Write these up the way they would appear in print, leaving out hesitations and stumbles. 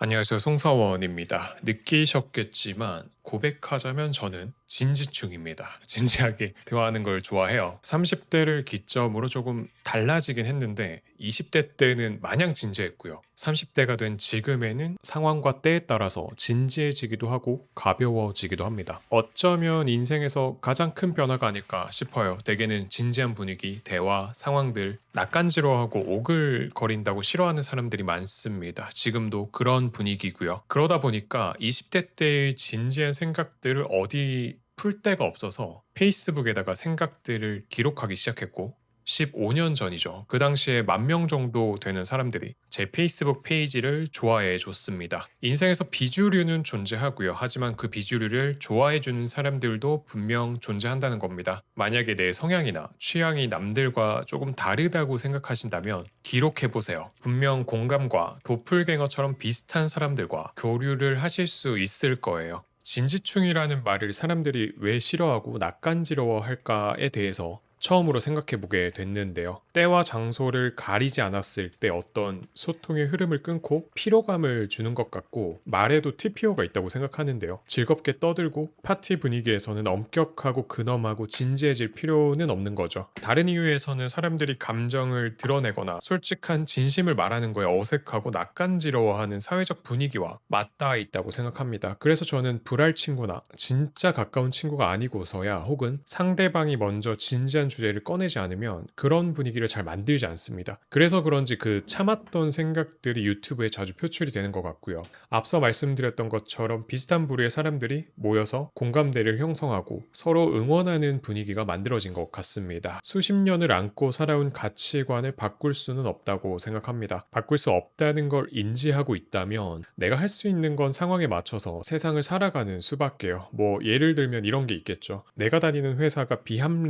안녕하세요. 송사원입니다. 느끼셨겠지만 고백하자면 저는 진지충입니다. 진지하게 대화하는 걸 좋아해요. 30대를 기점으로 조금 달라지긴 했는데 20대 때는 마냥 진지했고요. 30대가 된 지금에는 상황과 때에 따라서 진지해지기도 하고 가벼워지기도 합니다. 어쩌면 인생에서 가장 큰 변화가 아닐까 싶어요. 대개는 진지한 분위기, 대화, 상황들, 낯간지러워하고 오글거린다고 싫어하는 사람들이 많습니다. 지금도 그런 분위기고요. 그러다 보니까 20대 때의 진지한 생각들을 어디 풀 데가 없어서 페이스북에다가 생각들을 기록하기 시작했고 15년 전이죠. 그 당시에 10,000명 정도 되는 사람들이 제 페이스북 페이지를 좋아해 줬습니다. 인생에서 비주류는 존재하고요. 하지만 그 비주류를 좋아해 주는 사람들도 분명 존재한다는 겁니다. 만약에 내 성향이나 취향이 남들과 조금 다르다고 생각하신다면 기록해 보세요. 분명 공감과 도플갱어처럼 비슷한 사람들과 교류를 하실 수 있을 거예요. 진지충이라는 말을 사람들이 왜 싫어하고 낯간지러워 할까에 대해서 처음으로 생각해 보게 됐는데요. 때와 장소를 가리지 않았을 때 어떤 소통의 흐름을 끊고 피로감을 주는 것 같고 말에도 TPO가 있다고 생각하는데요. 즐겁게 떠들고 파티 분위기에서는 엄격하고 근엄하고 진지해질 필요는 없는 거죠. 다른 이유에서는 사람들이 감정을 드러내거나 솔직한 진심을 말하는 거에 어색하고 낯간지러워하는 사회적 분위기와 맞닿아 있다고 생각합니다. 그래서 저는 불알 친구나 진짜 가까운 친구가 아니고서야 혹은 상대방이 먼저 진지한 주제를 꺼내지 않으면 그런 분위기를 잘 만들지 않습니다. 그래서 그런지 그 참았던 생각들이 유튜브에 자주 표출이 되는 것 같고요. 앞서 말씀드렸던 것처럼 비슷한 부류의 사람들이 모여서 공감대를 형성하고 서로 응원하는 분위기가 만들어진 것 같습니다. 수십 년을 안고 살아온 가치관을 바꿀 수는 없다고 생각합니다. 바꿀 수 없다는 걸 인지하고 있다면 내가 할 수 있는 건 상황에 맞춰서 세상을 살아가는 수밖에요. 뭐 예를 들면 이런 게 있겠죠. 내가 다니는 회사가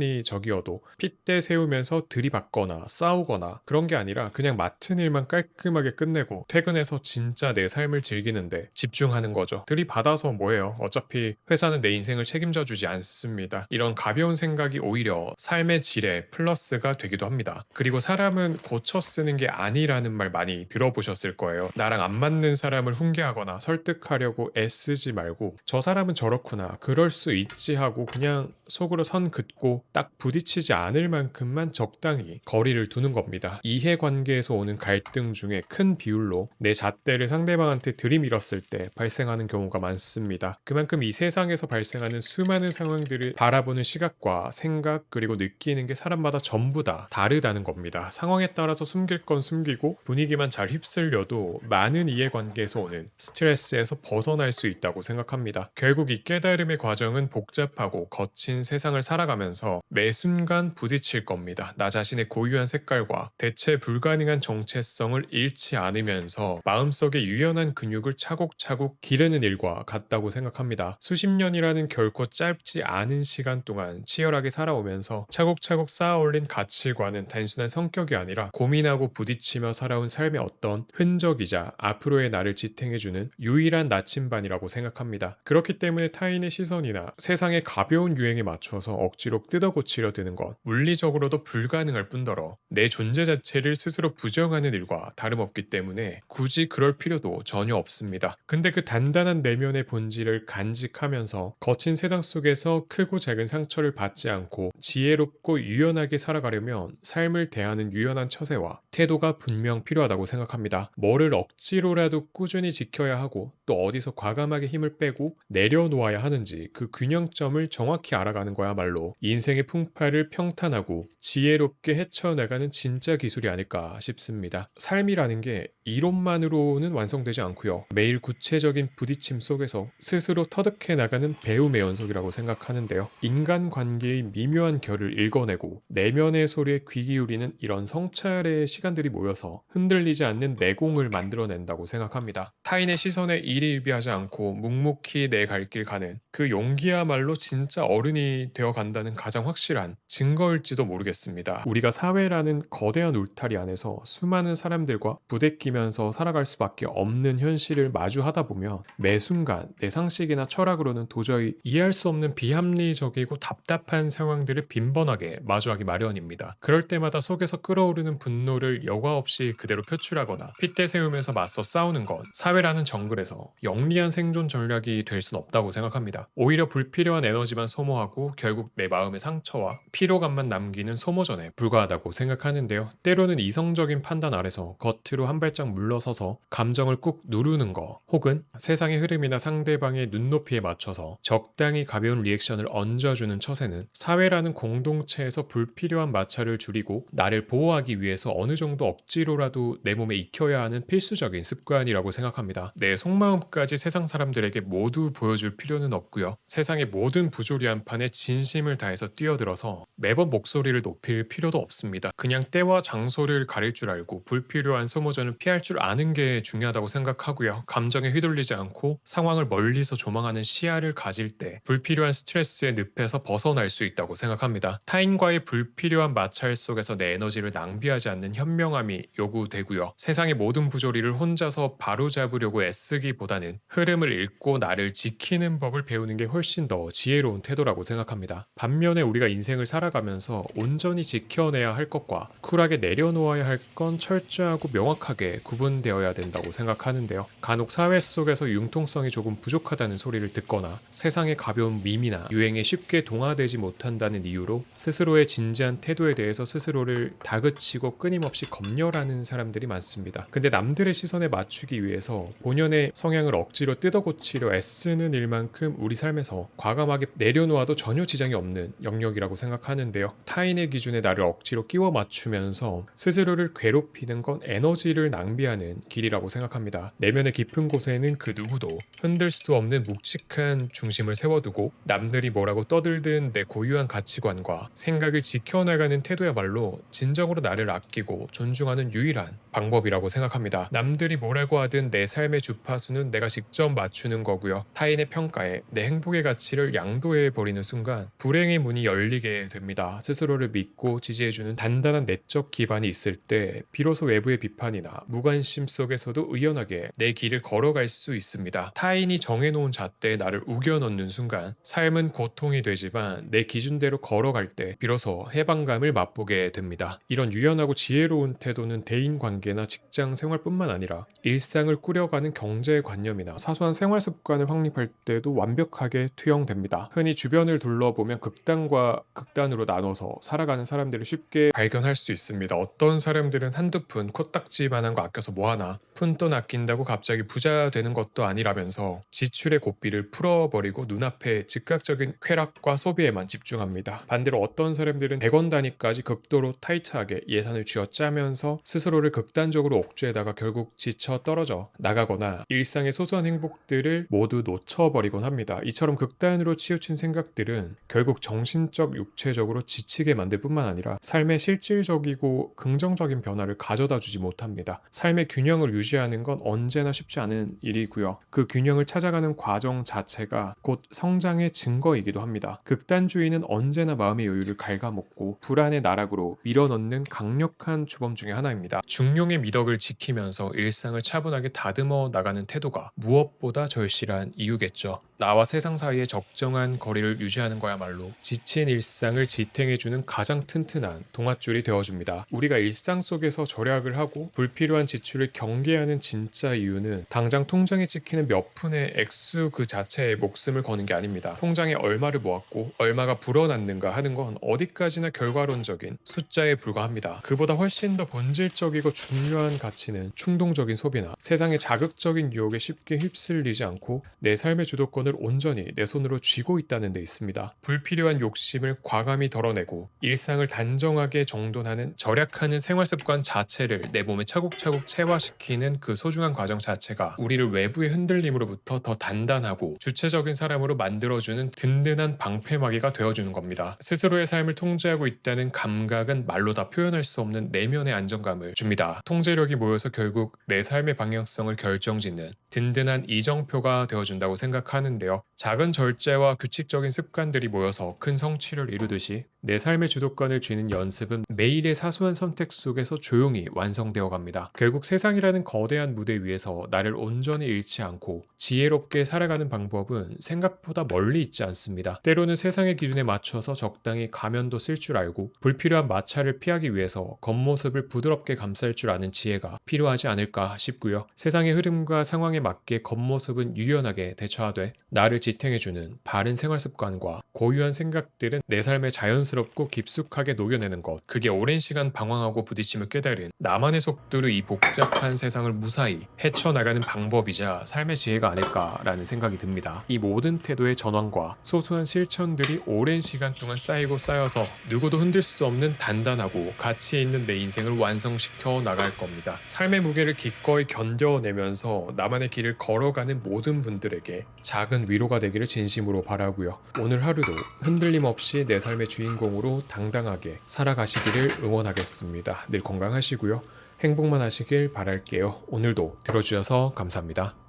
비합리적이어도 핏대 세우면서 들이받거나 싸우거나 그런 게 아니라 그냥 맡은 일만 깔끔하게 끝내고 퇴근해서 진짜 내 삶을 즐기는데 집중하는 거죠. 들이받아서 뭐예요? 어차피 회사는 내 인생을 책임져 주지 않습니다. 이런 가벼운 생각이 오히려 삶의 질에 플러스가 되기도 합니다. 그리고 사람은 고쳐 쓰는 게 아니라는 말 많이 들어보셨을 거예요. 나랑 안 맞는 사람을 훈계하거나 설득하려고 애쓰지 말고 저 사람은 저렇구나 그럴 수 있지 하고 그냥 속으로 선 긋고 딱 부딪히지 않을 만큼만 적당히 거리를 두는 겁니다. 이해관계에서 오는 갈등 중에 큰 비율로 내 잣대를 상대방한테 들이밀었을 때 발생하는 경우가 많습니다. 그만큼 이 세상에서 발생하는 수많은 상황들을 바라보는 시각과 생각 그리고 느끼는 게 사람마다 전부 다 다르다는 겁니다. 상황에 따라서 숨길 건 숨기고 분위기만 잘 휩쓸려도 많은 이해관계에서 오는 스트레스에서 벗어날 수 있다고 생각합니다. 결국 이 깨달음의 과정은 복잡하고 거친 세상을 살아가면서 매 순간 부딪힐 겁니다. 나 자신의 고유한 색깔과 대체 불가능한 정체성을 잃지 않으면서 마음속에 유연한 근육을 차곡차곡 기르는 일과 같다고 생각합니다. 수십 년이라는 결코 짧지 않은 시간 동안 치열하게 살아오면서 차곡차곡 쌓아올린 가치관은 단순한 성격이 아니라 고민하고 부딪히며 살아온 삶의 어떤 흔적이자 앞으로의 나를 지탱해주는 유일한 나침반이라고 생각합니다. 그렇기 때문에 타인의 시선이나 세상의 가벼운 유행에 맞춰서 억지로 뜯어고치려 드는 것 물리적으로도 불가능할 뿐더러 내 존재 자체를 스스로 부정하는 일과 다름없기 때문에 굳이 그럴 필요도 전혀 없습니다. 근데 그 단단한 내면의 본질을 간직하면서 거친 세상 속에서 크고 작은 상처를 받지 않고 지혜롭고 유연하게 살아가려면 삶을 대하는 유연한 처세와 태도가 분명 필요하다고 생각합니다. 뭐를 억지로라도 꾸준히 지켜야 하고 또 어디서 과감하게 힘을 빼고 내려놓아야 하는지 그 균형점을 정확히 알아가는 거야말로 인생의 풍파를 평탄하고 지혜롭게 헤쳐나가는 진짜 기술이 아닐까 싶습니다. 삶이라는 게 이론만으로는 완성되지 않고요. 매일 구체적인 부딪힘 속에서 스스로 터득해 나가는 배움의 연속이라고 생각하는데요. 인간관계의 미묘한 결을 읽어내고 내면의 소리에 귀 기울이는 이런 성찰의 시간들이 모여서 흔들리지 않는 내공을 만들어낸다고 생각합니다. 타인의 시선에 일희일비하지 않고 묵묵히 내 갈 길 가는 그 용기야말로 진짜 어른이 되어 간다는 가장 확실한 증거일지도 모르겠습니다. 우리가 사회라는 거대한 울타리 안에서 수많은 사람들과 부대끼며 지키면서 살아갈 수밖에 없는 현실을 마주하다 보면 매 순간 내 상식이나 철학으로는 도저히 이해할 수 없는 비합리적이고 답답한 상황들을 빈번하게 마주하기 마련입니다. 그럴 때마다 속에서 끓어오르는 분노를 여과 없이 그대로 표출하거나 핏대 세우면서 맞서 싸우는 건 사회라는 정글에서 영리한 생존 전략이 될 순 없다고 생각합니다. 오히려 불필요한 에너지만 소모하고 결국 내 마음의 상처와 피로감만 남기는 소모전에 불과하다고 생각하는데요. 때로는 이성적인 판단 아래서 겉으로 한 발짝 물러서서 감정을 꾹 누르는 거, 혹은 세상의 흐름이나 상대방의 눈높이에 맞춰서 적당히 가벼운 리액션을 얹어주는 처세는 사회라는 공동체에서 불필요한 마찰을 줄이고 나를 보호하기 위해서 어느 정도 억지로라도 내 몸에 익혀야 하는 필수적인 습관이라고 생각합니다. 내 속마음까지 세상 사람들에게 모두 보여줄 필요는 없고요. 세상의 모든 부조리한 판에 진심을 다해서 뛰어들어서 매번 목소리를 높일 필요도 없습니다. 그냥 때와 장소를 가릴 줄 알고 불필요한 소모전을 피할 줄 아는 게 중요하다고 생각하고요. 감정에 휘둘리지 않고 상황을 멀리서 조망하는 시야를 가질 때 불필요한 스트레스의 늪에서 벗어날 수 있다고 생각합니다. 타인과의 불필요한 마찰 속에서 내 에너지를 낭비하지 않는 현명함이 요구되고요. 세상의 모든 부조리를 혼자서 바로잡으려고 애쓰기보다는 흐름을 읽고 나를 지키는 법을 배우는 게 훨씬 더 지혜로운 태도라고 생각합니다. 반면에 우리가 인생을 살아가면서 온전히 지켜내야 할 것과 쿨하게 내려놓아야 할 건 철저하고 명확하게 구분되어야 된다고 생각하는데요. 간혹 사회 속에서 융통성이 조금 부족하다는 소리를 듣거나 세상의 가벼운 밈이나 유행에 쉽게 동화되지 못한다는 이유로 스스로의 진지한 태도에 대해서 스스로를 다그치고 끊임없이 검열하는 사람들이 많습니다. 근데 남들의 시선에 맞추기 위해서 본연의 성향을 억지로 뜯어고치려 애쓰는 일만큼 우리 삶에서 과감하게 내려놓아도 전혀 지장이 없는 영역이라고 생각하는데요. 타인의 기준에 나를 억지로 끼워 맞추면서 스스로를 괴롭히는 건 에너지를 낭비하는 길이라고 생각합니다. 내면의 깊은 곳에는 그 누구도 흔들 수 없는 묵직한 중심을 세워두고 남들이 뭐라고 떠들든 내 고유한 가치관과 생각을 지켜나가는 태도야말로 진정으로 나를 아끼고 존중하는 유일한 방법이라고 생각합니다. 남들이 뭐라고 하든 내 삶의 주파수는 내가 직접 맞추는 거고요. 타인의 평가에 내 행복의 가치를 양도해 버리는 순간 불행의 문이 열리게 됩니다. 스스로를 믿고 지지해주는 단단한 내적 기반이 있을 때 비로소 외부의 비판이나 무관심 속에서도 의연하게 내 길을 걸어갈 수 있습니다. 타인이 정해놓은 잣대에 나를 우겨넣는 순간 삶은 고통이 되지만 내 기준대로 걸어갈 때 비로소 해방감을 맛보게 됩니다. 이런 유연하고 지혜로운 태도는 대인관계나 직장 생활뿐만 아니라 일상을 꾸려가는 경제관념이나 사소한 생활 습관을 확립할 때도 완벽하게 투영됩니다. 흔히 주변을 둘러보면 극단과 극단으로 나눠서 살아가는 사람들을 쉽게 발견할 수 있습니다. 어떤 사람들은 한두 푼 코딱지만한 거 아껴서 뭐하나, 푼돈 아낀다고 갑자기 부자 되는 것도 아니라면서 지출의 고삐를 풀어버리고 눈앞에 즉각적인 쾌락과 소비에만 집중합니다. 반대로 어떤 사람들은 100원 단위까지 극도로 타이트하게 예산을 쥐어짜면서 스스로를 극단적으로 옥죄다가 결국 지쳐 떨어져 나가거나 일상의 소소한 행복들을 모두 놓쳐버리곤 합니다. 이처럼 극단으로 치우친 생각들은 결국 정신적, 육체적으로 지치게 만들 뿐만 아니라 삶에 실질적이고 긍정적인 변화를 가져다 주지 못합니다. 삶의 균형을 유지하는 건 언제나 쉽지 않은 일이고요. 그 균형을 찾아가는 과정 자체가 곧 성장의 증거이기도 합니다. 극단주의는 언제나 마음의 여유를 갉아먹고 불안의 나락으로 밀어넣는 강력한 주범 중에 하나입니다. 중용의 미덕을 지키면서 일상을 차분하게 다듬어 나가는 태도가 무엇보다 절실한 이유겠죠. 나와 세상 사이에 적정한 거리를 유지하는 거야말로 지친 일상을 지탱해주는 가장 튼튼한 동아줄이 되어줍니다. 우리가 일상 속에서 절약을 하고 불필요한 지출을 경계하는 진짜 이유는 당장 통장에 찍히는 몇 푼의 액수 그 자체에 목숨을 거는 게 아닙니다. 통장에 얼마를 모았고 얼마가 불어났는가 하는 건 어디까지나 결과론적인 숫자에 불과합니다. 그보다 훨씬 더 본질적이고 중요한 가치는 충동적인 소비나 세상의 자극적인 유혹에 쉽게 휩쓸리지 않고 내 삶의 주도권을 온전히 내 손으로 쥐고 있다는 데 있습니다. 불필요한 욕심을 과감히 덜어내고 일상을 단정하게 정돈하는 절약하는 생활 습관 자체를 내 몸에 차곡차곡 체화시키는 그 소중한 과정 자체가 우리를 외부의 흔들림으로부터 더 단단하고 주체적인 사람으로 만들어주는 든든한 방패막이가 되어주는 겁니다. 스스로의 삶을 통제하고 있다는 감각은 말로 다 표현할 수 없는 내면의 안정감을 줍니다. 통제력이 모여서 결국 내 삶의 방향성을 결정짓는 든든한 이정표가 되어준다고 생각하는데요. 작은 절제와 규칙적인 습관들이 모여서 큰 성취를 이루듯이 내 삶의 주도권을 쥐는 연습은 매일의 사소한 선택 속에서 조용히 완성되어 갑니다. 결국 세상이라는 거대한 무대 위에서 나를 온전히 잃지 않고 지혜롭게 살아가는 방법은 생각보다 멀리 있지 않습니다. 때로는 세상의 기준에 맞춰서 적당히 가면도 쓸 줄 알고 불필요한 마찰을 피하기 위해서 겉모습을 부드럽게 감쌀 줄 아는 지혜가 필요하지 않을까 싶고요. 세상의 흐름과 상황에 맞게 겉모습은 유연하게 대처하되 나를 지탱해주는 바른 생활 습관과 고유한 생각들은 내 삶에 자연스럽고 깊숙하게 녹여내는 것. 그게 오랜 시간 방황하고 부딪힘을 깨달은 나만의 속도로 이 복잡한 세상을 무사히 헤쳐나가는 방법이자 삶의 지혜가 아닐까라는 생각이 듭니다. 이 모든 태도의 전환과 소소한 실천들이 오랜 시간 동안 쌓이고 쌓여서 누구도 흔들 수 없는 단단하고 가치 있는 내 인생을 완성시켜 나갈 겁니다. 삶의 무게를 기꺼이 견뎌내면서 나만의 길을 걸어가는 모든 분들에게 작은 위로가 되기를 진심으로 바라고요. 오늘 하루도 흔들림 없이 내 삶의 주인공으로 당당하게 살아가시기를 응원하겠습니다. 늘 건강하시고요. 행복만 하시길 바랄게요. 오늘도 들어주셔서 감사합니다.